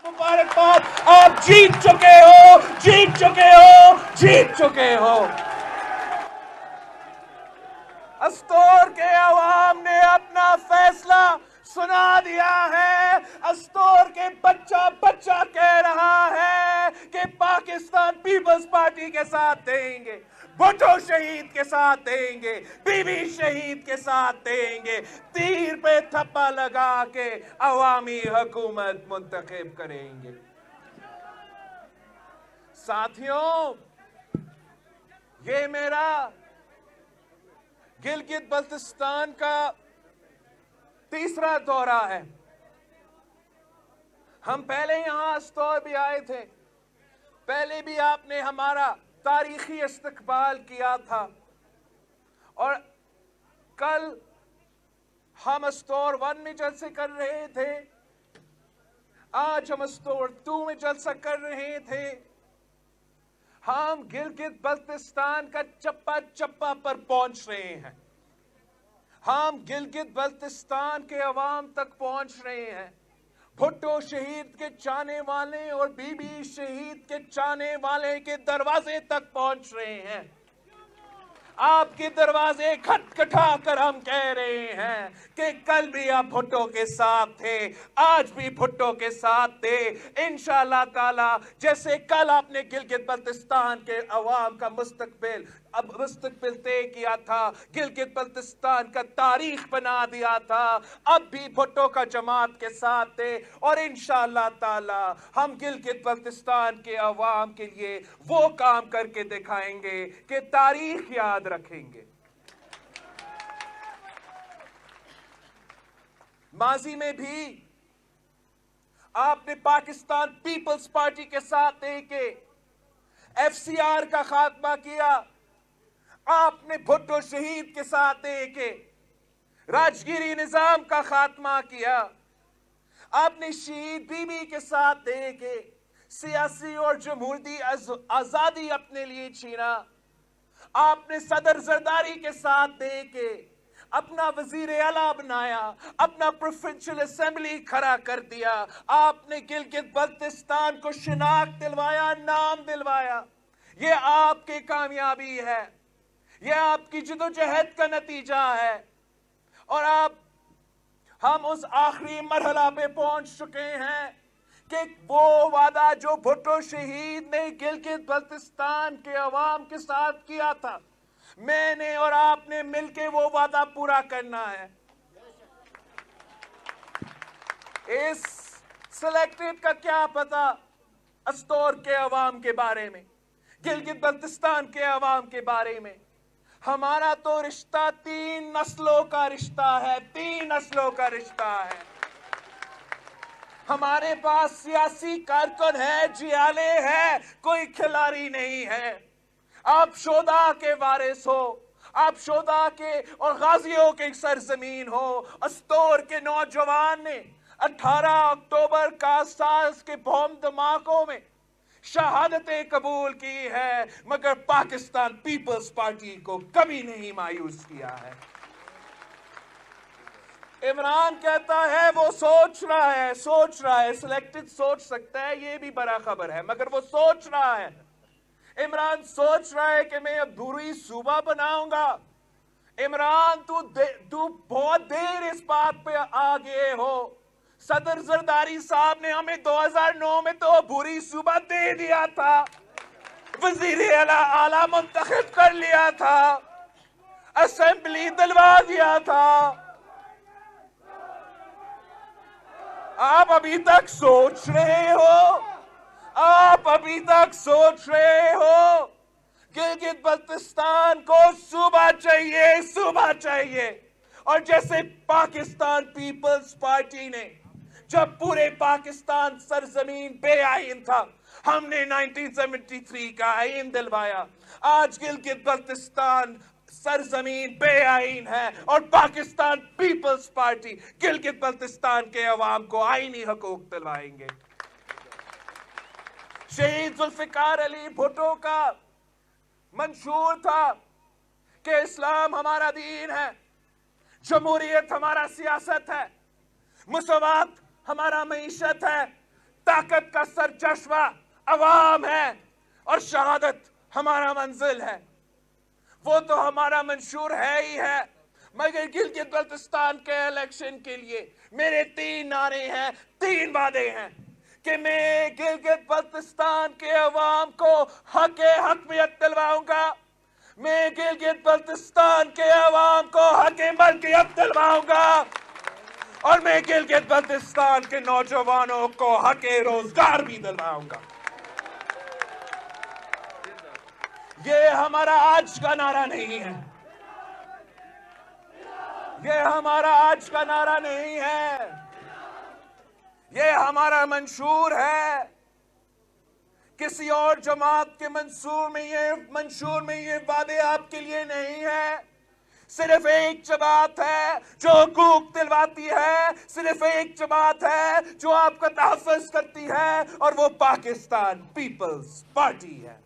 मुबारकबाद, आप जीत चुके हो, जीत चुके हो, जीत चुके हो। अस्तोर के अवाम ने अपना फैसला सुना दिया है। अस्तोर के बच्चा बच्चा कह रहा है कि पाकिस्तान पीपल्स पार्टी के साथ देंगे, भुट्टो शहीद के साथ देंगे, बीबी शहीद के साथ देंगे, तीर पे थप्पा लगा के अवामी हुकूमत मुंतखब करेंगे। साथियों, ये मेरा गिलगित बल्तिस्तान का तीसरा दौरा है। हम पहले यहां अस्तौर भी आए थे, पहले भी आपने हमारा तारीखी इस्तकबाल किया था, और कल हम अस्तौर 1 में जलसे कर रहे थे, आज हम अस्तौर 2 में जलसा कर रहे थे। हम गिलगित बल्तिस्तान का चप्पा चप्पा पर पहुंच रहे हैं, हम गिलगित बल्तिस्तान के अवाम तक पहुंच रहे हैं। भुट्टो शहीद के चाहने वाले और बीबी शहीद के चाहने वाले के दरवाजे तक पहुंच रहे हैं। आपके दरवाजे खटखटा कर हम कह रहे हैं कि कल भी आप भुट्टो के साथ थे, आज भी भुट्टो के साथ थे। इंशाअल्लाह ताला जैसे कल आपने गिलगित बल्तिस्तान के अवाम का मुस्तकबिल तय किया था, गिलगित बल्तिस्तान का तारीख बना दिया था, अब भी भुट्टो का जमात के साथ थे, और इंशाअल्लाह ताला हम गिलगित बल्तिस्तान के अवाम के लिए वो काम करके दिखाएंगे कि तारीख याद रखेंगे। माजी में भी आपने पाकिस्तान पीपल्स पार्टी के साथ के FCR का खात्मा किया, आपने भुट्टो शहीद के साथ के राजगिरी निजाम का खात्मा किया, आपने शहीद बीबी के साथ के सियासी और जमहूरी आजादी अपने लिए छीना, आपने सदर जरदारी के साथ दे के अपना वजीर आला बनाया, अपना प्रोविंशियल असेंबली खड़ा कर दिया, आपने गिलगित बल्तिस्तान को शिनाख्त दिलवाया, नाम दिलवाया। ये आपकी कामयाबी है, ये आपकी जदोजहद का नतीजा है, और अब हम उस आखिरी मरहला पे पहुंच चुके हैं कि वो वादा जो भुट्टो शहीद ने गिलगित बल्तिस्तान के अवाम के साथ किया था, मैंने और आपने मिलके वो वादा पूरा करना है। इस सिलेक्टेड का क्या पता अस्तौर के अवाम के बारे में, गिलगित बल्तिस्तान के अवाम के बारे में। हमारा तो रिश्ता 3 नस्लों का रिश्ता है, 3 नस्लों का रिश्ता है। हमारे पास सियासी कारकुन है, जियाले है, कोई खिलाड़ी नहीं है। आप शोदा के वारिस हो, आप शोदा के और गाजियों के सरजमीन हो। अस्तौर के नौजवान ने 18 अक्टूबर का सास के बम धमाकों में शहादतें कबूल की है, मगर पाकिस्तान पीपल्स पार्टी को कभी नहीं मायूस किया है। इमरान कहता है वो सोच रहा है, सिलेक्टेड सोच सकता है, ये भी बड़ा खबर है, मगर वो सोच रहा है। इमरान सोच रहा है कि मैं अब बुरी सूबा बनाऊंगा। इमरान तू बहुत देर इस बात पे आ गए हो। सदर जरदारी साहब ने हमें 2009 में तो बुरी सूबा दे दिया था, वजीर आला मुंतखब कर लिया था, असेंबली दिलवा दिया था। आप अभी तक सोच रहे हो, आप अभी तक सोच रहे हो। गिलगित बल्तिस्तान को सूबा चाहिए, सूबा चाहिए। और जैसे पाकिस्तान पीपल्स पार्टी ने जब पूरे पाकिस्तान सरजमीन बेआइन था, हमने 1973 का आइन दिलवाया। आज गिलगित बल्तिस्तान सरजमीन बेआइन है, और पाकिस्तान पीपल्स पार्टी गिलगित बल्तिस्तान के अवाम को आईनी हकूक दिलवाएंगे। शहीद जुल्फिकार अली भुट्टो का मंशूर था कि इस्लाम हमारा दीन है, जमहूरियत हमारा सियासत है, मुसवात हमारा मईशत है, طاقت کا سرچشمہ عوام ہے اور شہادت ہمارا منزل ہے. وہ تو ہمارا منشور ہے ہی ہے. مگر گلگت بلتستان کے الیکشن کے لیے میرے 3 نعرے ہیں, 3 وعدے ہیں کہ میں گلگت بلتستان کے عوام کو حقیت دلواؤں گا. میں گلگت بلتستان کے عوام کو حق ملکیت دلواؤں گا اور میں گلگت بلتستان کے نوجوانوں کو حق روزگار بھی دلواؤں گا. یہ ہمارا آج کا نعرہ نہیں ہے. یہ ہمارا آج کا نعرہ نہیں ہے. یہ ہمارا منشور ہے. کسی اور جماعت کے منشور میں یہ وعدے آپ کے لیے نہیں ہے. صرف ایک جماعت ہے جو حقوق دلواتی ہے. صرف ایک جماعت ہے جو آپ کا تحفظ کرتی ہے اور وہ پاکستان پیپلز پارٹی ہے.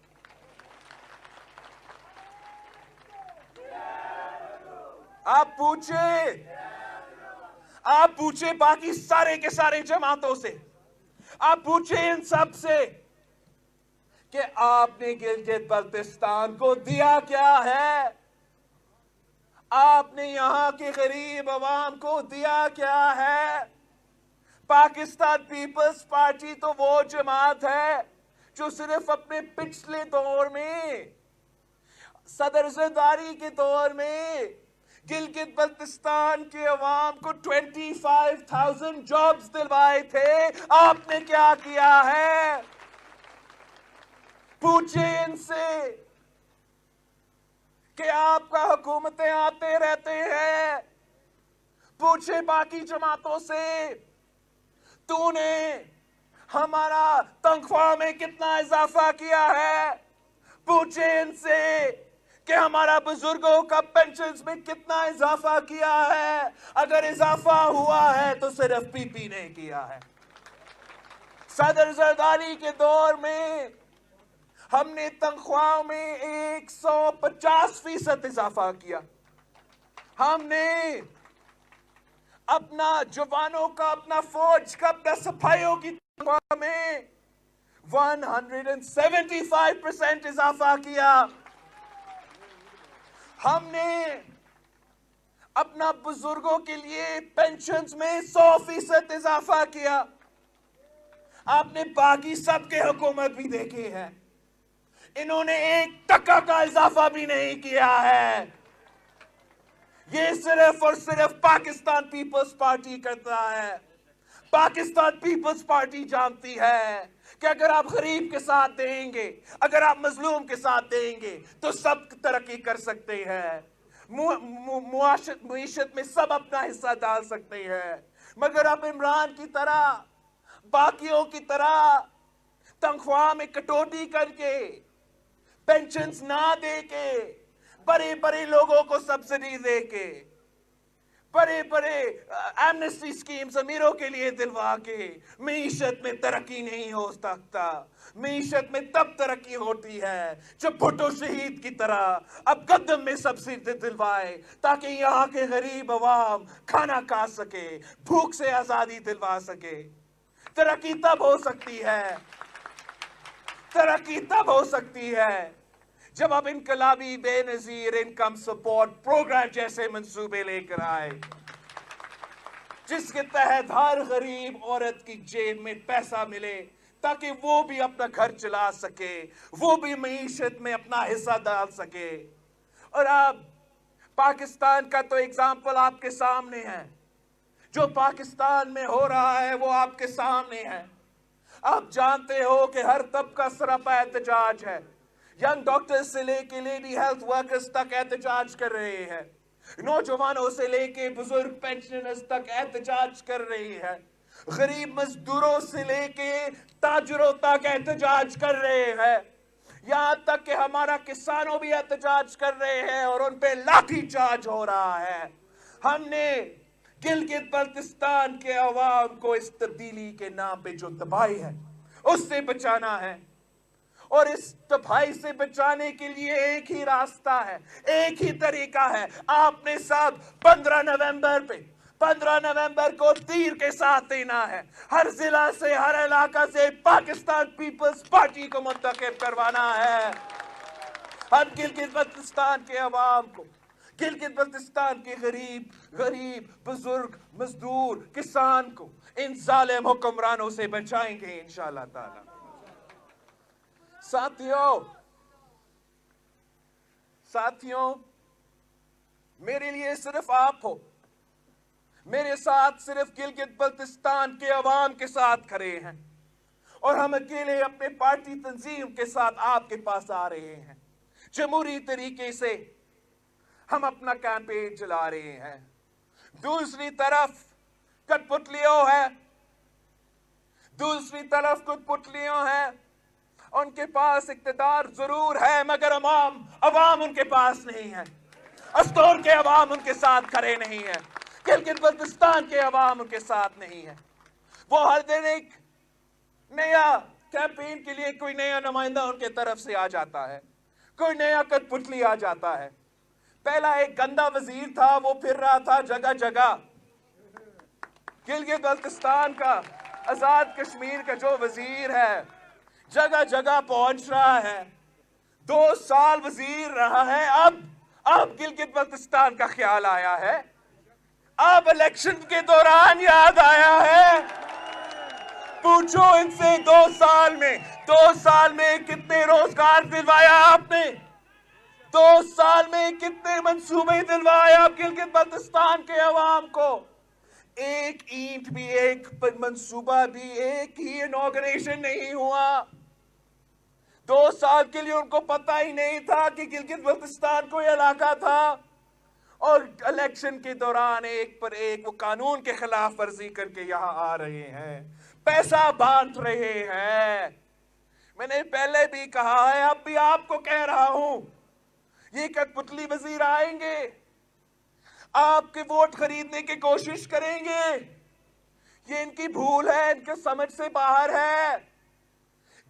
آپ پوچھیں باقی سارے کے سارے جماعتوں سے, آپ پوچھیں ان سب سے کہ آپ نے گلگت بلتستان کو دیا کیا ہے. آپ نے یہاں کے غریب عوام کو دیا کیا ہے. پاکستان پیپلز پارٹی تو وہ جماعت ہے جو صرف اپنے پچھلے دور میں, صدر زرداری کے دور میں, گلگت بلتستان کے عوام کو 25,000 جابز دلوائے تھے. آپ نے کیا کیا ہے؟ پوچھیں ان سے کہ آپ کا حکومتیں آتے رہتے ہیں. پوچھیں باقی جماعتوں سے تو نے ہمارا تنخواہ میں کتنا اضافہ کیا ہے. پوچھیں ان سے کہ ہمارا بزرگوں کا پینشنز میں کتنا اضافہ کیا ہے. اگر اضافہ ہوا ہے تو صرف پی پی نے کیا ہے. صدر زرداری کے دور میں ہم نے تنخواہ میں 150% اضافہ کیا. ہم نے اپنا جوانوں کا, اپنا فوج کا, اپنا سپاہیوں کی تنخواہ میں 175% اضافہ کیا. ہم نے اپنا بزرگوں کے لیے پینشنز میں 100% اضافہ کیا. آپ نے باقی سب کے حکومت بھی دیکھے ہیں, انہوں نے 1% کا اضافہ بھی نہیں کیا ہے. یہ صرف اور صرف پاکستان پیپلز پارٹی کرتا ہے. پاکستان پیپلز پارٹی جانتی ہے کہ اگر آپ غریب کے ساتھ دیں گے, اگر آپ مظلوم کے ساتھ دیں گے تو سب ترقی کر سکتے ہیں, معیشت میں سب اپنا حصہ ڈال سکتے ہیں. مگر اب عمران کی طرح, باقیوں کی طرح تنخواہ میں کٹوتی کر کے, پینشنز نہ دے کے, بڑے بڑے لوگوں کو سبسڈی دے کے, بڑے بڑے ایمنسٹی سکیمز امیروں کے لیے دلوا کے معیشت میں ترقی نہیں ہو سکتا. معیشت میں تب ترقی ہوتی ہے جب بھٹو شہید کی طرح اب قدم میں سبسڈی دلوائے تاکہ یہاں کے غریب عوام کھانا کھا سکے, بھوک سے آزادی دلوا سکے. ترقی تب ہو سکتی ہے, ترقی تب ہو سکتی ہے جب اب انقلابی بے نظیر انکم سپورٹ پروگرام جیسے منصوبے لے کر آئے, جس کے تحت ہر غریب عورت کی جیب میں پیسہ ملے تاکہ وہ بھی اپنا گھر چلا سکے, وہ بھی معیشت میں اپنا حصہ ڈال سکے. اور اب پاکستان کا تو اگزامپل آپ کے سامنے ہے. جو پاکستان میں ہو رہا ہے وہ آپ کے سامنے ہے. آپ جانتے ہو کہ ہر طبقہ سراپا احتجاج ہے. ینگ ڈاکٹر سے لے کے لیڈی ہیلتھ ورکرز تک احتجاج کر رہے ہیں. نوجوانوں سے لے کے بزرگ پینشنرز تک احتجاج کر رہی ہے. غریب مزدوروں سے لے کے تاجروں تک احتجاج کر رہے ہیں. یہاں تک کہ ہمارا کسانوں بھی احتجاج کر رہے ہیں اور ان پہ لاٹھی چارج ہو رہا ہے. ہم نے گلگت بلتستان کے عوام کو اس تبدیلی کے نام پہ جو تباہی ہے اس سے بچانا ہے. اور اس تباہی سے بچانے کے لیے ایک ہی راستہ ہے, ایک ہی طریقہ ہے. آپ نے سب 15 نومبر پہ 15 नवंबर को तीर के साथ देना है। हर जिला से, हर इलाका से पाकिस्तान पीपल्स पार्टी को मुंतखब करवाना है। हम गिलगित बल्तिस्तान के अवाम को, गिलगित बल्तिस्तान के गरीब बुजुर्ग, मजदूर, किसान को इन जालिम हुक्मरानों से बचाएंगे इंशाअल्लाह ताला। साथियों, मेरे लिए सिर्फ आप हो, मेरे साथ सिर्फ गिलगित बल्तिस्तान के अवाम के साथ खड़े हैं, और हम अकेले अपने पार्टी तंजीम के साथ आपके पास आ रहे हैं। जमहूरी तरीके से हम अपना कैंपेन चला रहे हैं। दूसरी तरफ कठपुतलियों है, उनके पास इख्तिदार जरूर है, मगर अवाम उनके पास नहीं है। अस्तोर के अवाम उनके साथ खड़े नहीं है, गिलगित बल्तिस्तान के अवाम उनके साथ नहीं है। वो हर दिन एक नया कैंपेन के लिए कोई नया नुमाइंदा उनके तरफ से आ जाता है, कोई नया कठपुतली आ जाता है। पहला एक गंदा वजीर था, वो फिर रहा था जगह जगह। गिलगित बल्तिस्तान का, आजाद कश्मीर का जो वजीर है, जगह जगह पहुंच रहा है। 2 साल वजीर रहा है, अब गिलगित बल्तिस्तान का ख्याल आया है, अब इलेक्शन के दौरान याद आया है। पूछो इनसे 2 साल में कितने रोजगार दिलवाया आपने? 2 साल में कितने मंसूबे दिलवाए आप गिलगित बल्तिस्तान के अवाम को? एक ईंट भी, एक मंसूबा भी, एक ही इनॉग्रेशन नहीं हुआ। 2 साल के लिए उनको पता ही नहीं था कि गिलगित बल्तिस्तान कोई इलाका था, और इलेक्शन के दौरान एक पर एक वो कानून के खिलाफ वर्जी करके यहां आ रहे हैं, पैसा बांट रहे हैं। मैंने पहले भी कहा है, अब भी आपको कह रहा हूं, ये कठपुतली वजीर आएंगे, आपके वोट खरीदने की कोशिश करेंगे। ये इनकी भूल है, इनके समझ से बाहर है।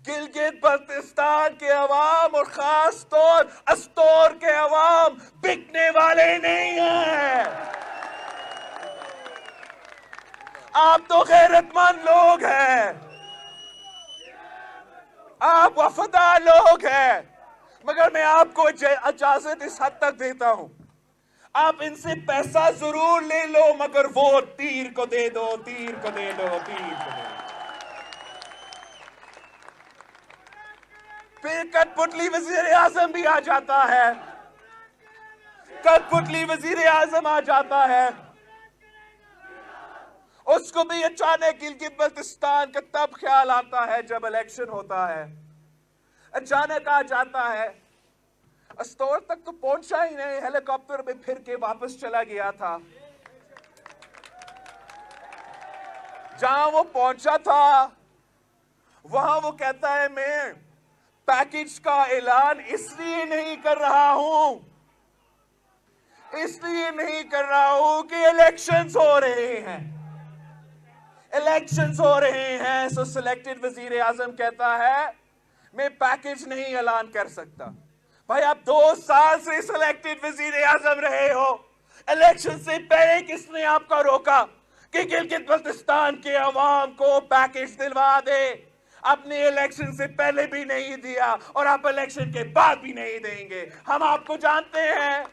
गिलगित बल्तिस्तान के अवाम और खास तौर अस्तोर के अवाम बिकने वाले नहीं हैं। आप तो गैरतमंद लोग हैं, आप वफादार लोग हैं, मगर मैं आपको इजाजत इस हद तक देता हूं, आप इनसे पैसा जरूर ले लो, मगर वो तीर को दे दो, तीर को दे दो, तीर को दे दो। फिर कठपुतली वजीर आजम भी आ जाता है, कठपुतली वजीर आजम आ जाता है। उसको भी अचानक गिलगित बल्तिस्तान का तब ख्याल आता है जब इलेक्शन होता है, अचानक आ जाता है। अस्तौर तक तो पहुंचा ही नहीं, हेलीकॉप्टर में फिर के वापस चला गया था। जहां वो पहुंचा था वहां वो कहता है, मैं पैकेज का ऐलान इसलिए नहीं कर रहा हूं कि इलेक्शंस हो रहे हैं। सो सिलेक्टेड वजीर आजम कहता है, मैं पैकेज नहीं ऐलान कर सकता। भाई, आप 2 साल से सिलेक्टेड वजीर आजम रहे हो, इलेक्शन से पहले किसने आपको रोका कि गिलगित बल्तिस्तान के अवाम को पैकेज दिलवा दे? आपने इलेक्शन से पहले भी नहीं दिया, और आप इलेक्शन के बाद भी नहीं देंगे। हम आपको जानते हैं।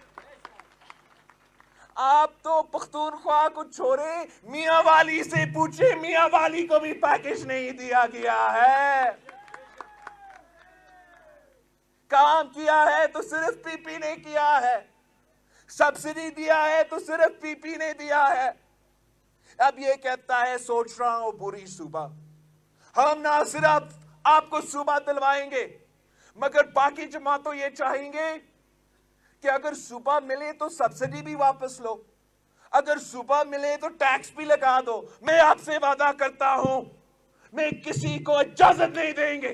आप तो पख्तूनख्वा को छोड़े, मियां वाली से पूछे, मियां वाली को भी पैकेज नहीं दिया गया है। काम किया है तो सिर्फ पीपी ने किया है, सब्सिडी दिया है तो सिर्फ पीपी ने दिया है। अब ये कहता है, सोच रहा हूं बुरी सूबा। हम ना सिर्फ आपको सूबा दिलवाएंगे, मगर बाकी जमातों ये चाहेंगे कि अगर सूबा मिले तो सब्सिडी भी वापस लो, अगर सूबा मिले तो टैक्स भी लगा दो। मैं आपसे वादा करता हूं, मैं किसी को इजाजत नहीं देंगे,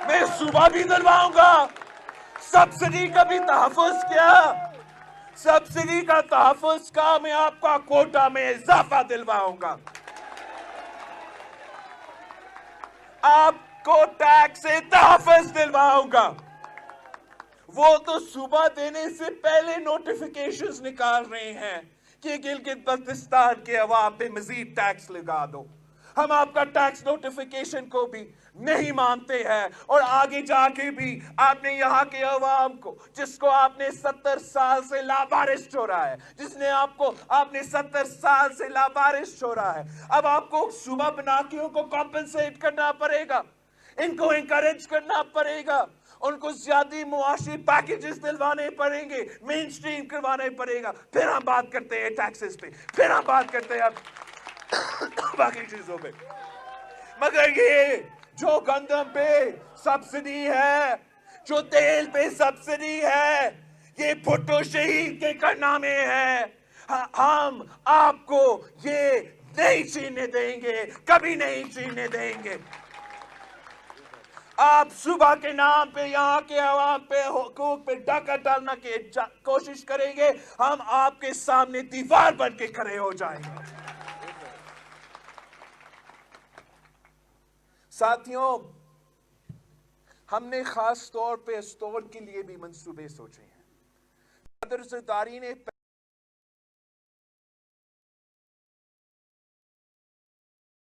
मैं सूबा भी दिलवाऊंगा। सब्सिडी का भी तहफ़्फ़ुज़ किया, सब्सिडी का तहफ़्फ़ुज़ का मैं आपका कोटा में इजाफा दिलवाऊंगा। आपको टैक्स से तहफ़्फ़ुज़ दिलवाऊंगा। वो तो सूबा देने से पहले नोटिफिकेशंस निकाल रहे हैं کہ گلگت بلتستان کے عوام پہ مزید ٹیکس لگا دو. ہم آپ کا ٹیکس نوٹیفیکیشن کو بھی نہیں مانتے ہیں, اور آگے جا کے بھی آپ نے یہاں کے عوام کو, جس کو آپ نے 70 سال سے لابارش چھوڑا ہے, آپ نے 70 سال سے لابارش چھوڑا ہے, اب آپ کو صوبہ بناکیوں کو کمپنسیٹ کرنا پڑے گا, ان کو انکریج کرنا پڑے گا, ان کو زیادہ معاشی پیکیجز دلوانے پڑیں گے, مین سٹریم کروانے پڑے گا. پھر ہم بات کرتے ہیں ٹیکسز پہ, پھر ہم بات کرتے ہیں باقی چیزوں پہ. مگر یہ جو گندم پہ سبسڈی ہے, جو تیل پہ سبسڈی ہے, یہ بھٹو شہید کے کارنامے ہے. ہم آپ کو یہ نہیں چھیننے دیں گے, کبھی نہیں چھیننے دیں گے. آپ صبح کے نام پہ یہاں کے عوام پہ حقوق پہ ڈاکہ ڈالنا کی کوشش کریں گے, ہم آپ کے سامنے دیوار بن کے کھڑے ہو جائیں گے. ساتھیوں, ہم نے خاص طور پہ اسٹور کے لیے بھی منصوبے سوچے ہیں. صدر زرداری نے